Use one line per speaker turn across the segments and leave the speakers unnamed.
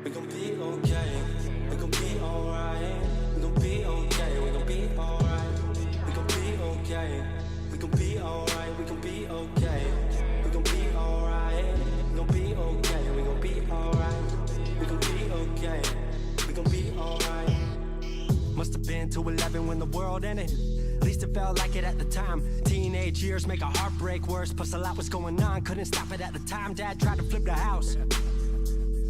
We gon' be okay. We gon' be alright. We gon' be okay. We gon' be alright. We gon' be okay. We gon' be alright. We gon' be okay. We gon' be alright. We gon' be okay. We gon' be alright. We gon' be okay. We gon' be alright. Must've been 211 when the world ended. At least it felt like it at the time. Teenage years make a heartbreak worse. Plus a lot was going on, couldn't stop it at the time. Dad tried to flip the house.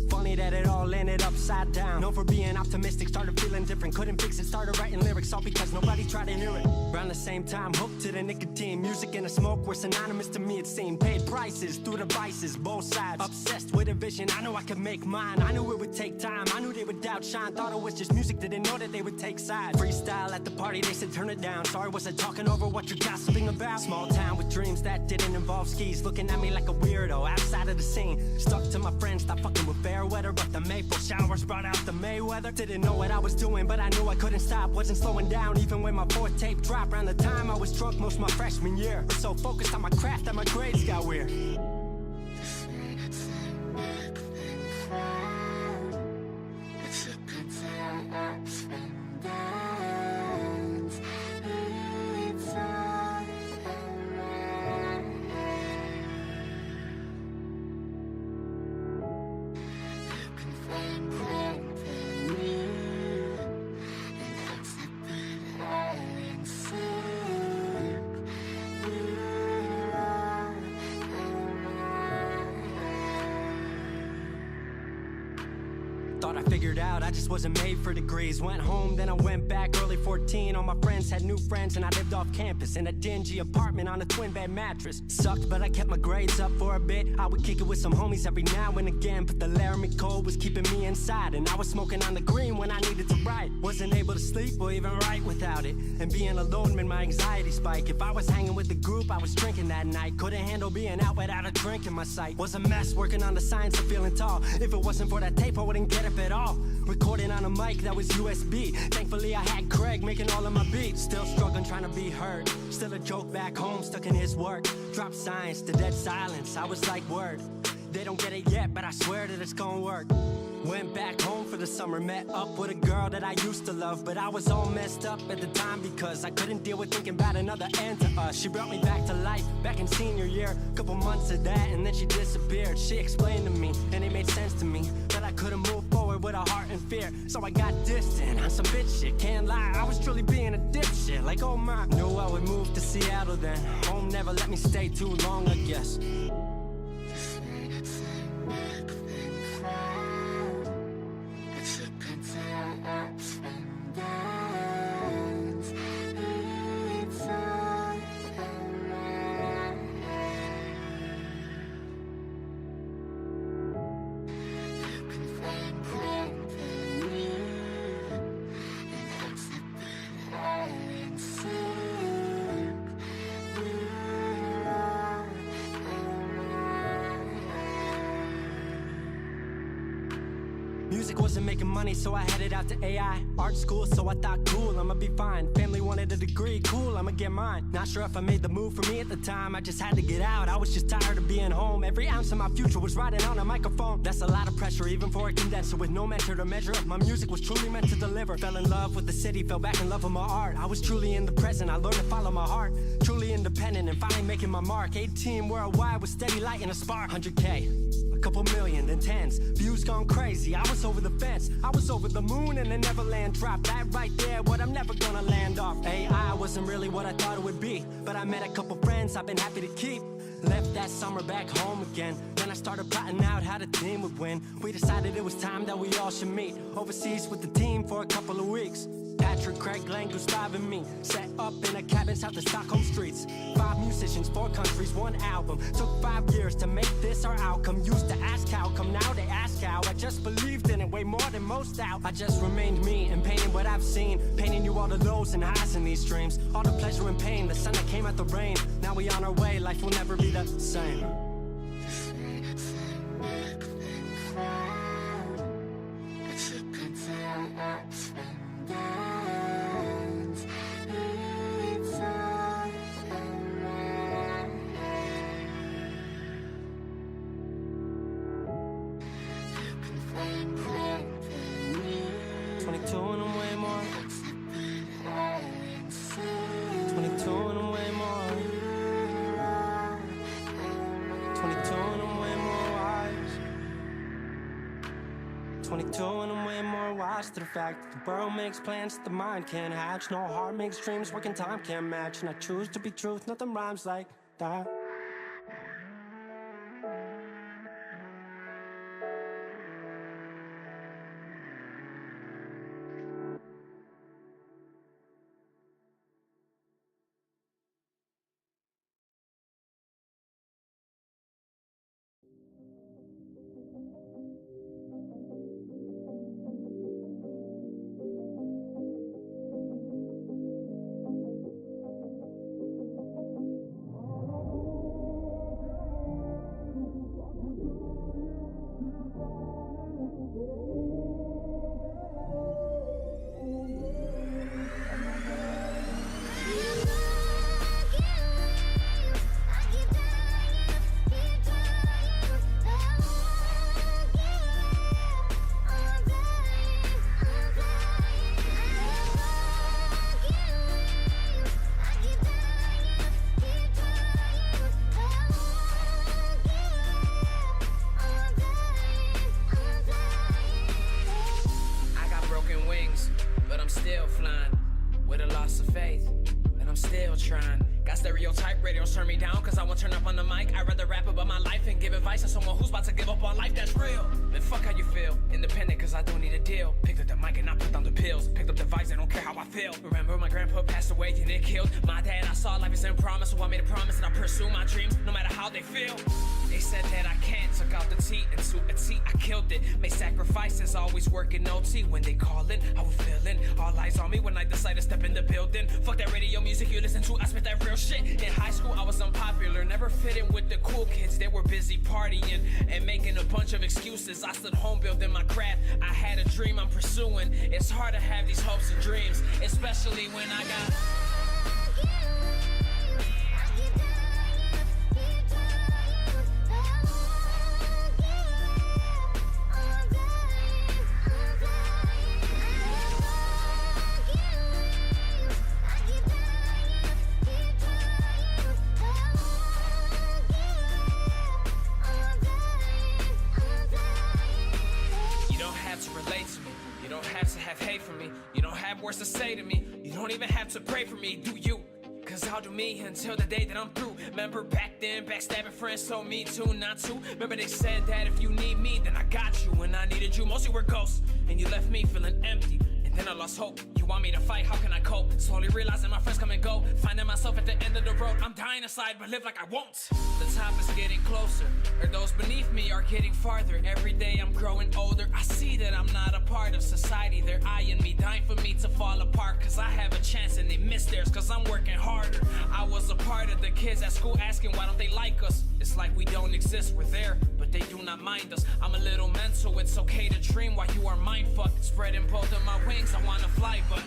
Funny that it all ended upside down. Known for being optimistic, started feeling different. Couldn't fix it, started writing lyrics, all because nobody tried to hear it. Around the same time, hooked to the nicotine. Music and the smoke were synonymous to me, it seemed. Paid prices through the vices, both sides. Obsessed with a vision, I knew I could make mine. I knew it would take time, I knew they would outshine. Thought it was just music, didn't know that they would take sides. Freestyle at the party, they said turn it down. Sorry, was I talking over what you're gossiping about? Small town with dreams that didn't involve skis. Looking at me like a weirdo, outside of the scene. Stuck to my friends, stopped fucking with fair weather. But the maple showers brought out the Mayweather. Didn't know what I was doing, but I knew I couldn't stop. Wasn't slowing down, even when my fourth tape dropped. Around the time I was drunk most my freshman year. Was so focused on my craft that my grades got weird. Thought I figured out, I just wasn't made for degrees. Went home, then I went back, early 14. All my friends had new friends and I lived off campus in a dingy apartment on a twin bed mattress. Sucked, but I kept my grades up for a bit. I would kick it with some homies every now and again, but the Laramie cold was keeping me inside. And I was smoking on the green when I needed to write. Wasn't able to sleep or even write without it. And being alone made my anxiety spike. If I was hanging with the group, I was drinking that night. Couldn't handle being out without a drink in my sight. Was a mess working on the science of feeling tall. If it wasn't for that tape, I wouldn't get up at all. Recording on a mic that was USB. Thankfully I had Craig making all of my beats. Still struggling trying to be heard. Still a joke back home, stuck in his work. Dropped science to dead silence, I was like word. They don't get it yet, but I swear that it's gonna work. Went back home for the summer, met up with a girl that I used to love. But I was all messed up at the time because I couldn't deal with thinking about another end to us. She brought me back to life, back in senior year. Couple months of that and then she disappeared. She explained to me, and it made sense to me, that I couldn't move forward with a heart in fear. So I got distant on some bitch shit, can't lie, I was truly being a dipshit. Like oh my, knew I would move to Seattle then. Home never let me stay too long, I guess. Music wasn't making money, so I headed out to AI. Art school, so I thought cool, I'ma be fine. Family wanted a degree, cool, I'ma get mine. Not sure if I made the move for me at the time, I just had to get out. I was just tired of being home. Every ounce of my future was riding on a microphone. That's a lot of pressure, even for a condenser. With no mentor to measure up, my music was truly meant to deliver. Fell in love with the city, fell back in love with my art. I was truly in the present, I learned to follow my heart. Truly independent and finally making my mark. 18 worldwide with steady light and a spark. 100K, a couple million, then tens. Views gone crazy, I was over the fence. I was over the moon and the Neverland dropped. That right there, what I'm never gonna land off. AI wasn't really what I thought it would be, but I met a couple friends I've been happy to keep. Left that summer back home again. Then I started plotting out how the team would win. We decided it was time that we all should meet overseas with the team for a couple of weeks. Patrick, Craig, Glenn, Gustav and me set up in a cabin south of Stockholm streets. 5 musicians, 4 countries, 1 album. Took 5 years to make this our outcome. Used to ask how come, now they ask how. I just believed in it way more than most out. I just remained me and painted what I've seen. Painting you all the lows and highs in these dreams. All the pleasure and pain, the sun that came out the rain. Now we on our way, life will never be the same.
Flame, flame.
22 and I'm way more. 22 and I'm way more. 22 and I'm way more wise. 22 and I'm way more wise to the fact that the world makes plans that the mind can't hatch. No heart makes dreams, working time can't match. And I choose to be truth, nothing rhymes like that.
Turn me down cause I won't turn up on the mic. I'd rather rap about my life and give advice to someone who's about to give up on life that's real. Then fuck how you feel, independent cause I don't need a deal. Picked up the mic and I put down the pills. Picked up the vibes, I don't care how I feel. Remember my grandpa passed away and it killed my dad. I saw life is in promise, so I made a promise that I'll pursue my dreams no matter how they feel. They said that I can't, took out the T into a T, I killed it. Made sacrifices, always working OT. When they callin', I was feeling all eyes on me when I decided to step in the building. Fuck that radio music you listen to, I spit that real shit. In high school I was unpopular, never fit in with the cool kids. They were busy partying and making a bunch of excuses. I stood home building my craft, I had a dream I'm pursuing. It's hard to have these hopes and dreams, especially when I got words to say to me. You don't even have to pray for me, do you? Cause I'll do me until the day that I'm through. Remember back then, backstabbing friends told me to not to. Remember they said that if you need me, then I got you. When I needed you, most you were ghosts, and you left me feeling empty. And then I lost hope. You want me to fight, how can I cope? Slowly realizing my friends come and go, finding myself at the end of the road. I'm dying inside, but live like I won't. The top is getting closer, or those beneath me are getting farther. Every day I'm growing older, I see that I'm not a part of society. They're eyeing me, dying for me to fall apart. Cause I have a chance and they miss theirs, cause I'm working harder. I was a part of the kids at school asking why don't they like us. It's like we don't exist, we're there, but they do not mind us. I'm a little mental, it's okay to dream while you are mindfucked. Spreading both of my wings, I wanna fly, but